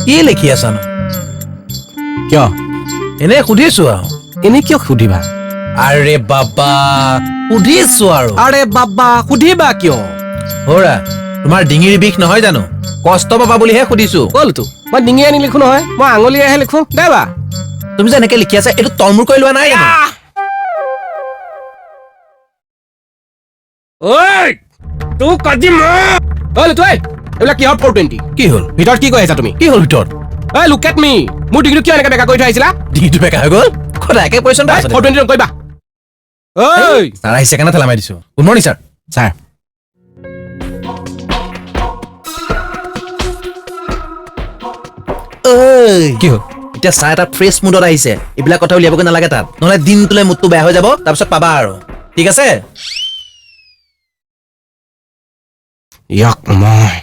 কি লিখি আছানো কিয় এনে সুধিছো আৰু এনে কিয় সুধিবা আৰে বাবা সুধিছো আৰু আৰে বাবা সুধিবা কিয় হৰা তোমাৰ ডিঙিৰ বিষ নহয় জানো কষ্ট পাবা বুলিহে সুধিছো ক'লতো মই ডিঙিয়ে নিলিখো নহয় মই আঙুলিয়েহে লিখো দেবা তুমি যে এনেকে লিখি আছা এইটো তলমূৰ কৰি লোৱা নাই জানো ঐ তোক আজি মই ঐ তই এইবিলাক কিহৰ 420 কি হ'ল ভিতৰত কি কৈ আছা তুমি কি হ'ল ভিতৰত ঐ লুক এট মি মোৰ ডিঙিটো কিয় এনেকে বেকা কৰি থৈ আহিছিলা ডিঙিটো বেকা হৈ গ'ল সদায়কে পইচা 420 কৰিবা ঐ ছাৰ আহিছে কেনে ঠেলা মাৰি দিছো গুড মৰ্ণিং ছাৰ ছাৰ কি হ'ল এতিয়া ছাৰ এটা ফ্ৰেছ মুডত আহিছে এইবিলাক কথা উলিয়াবগৈ নালাগে তাত নহ'লে দিনটোলৈ মুডটো বেয়া হৈ যাব তাৰপিছত পাবা আৰু ঠিক আছে ইয়াক মই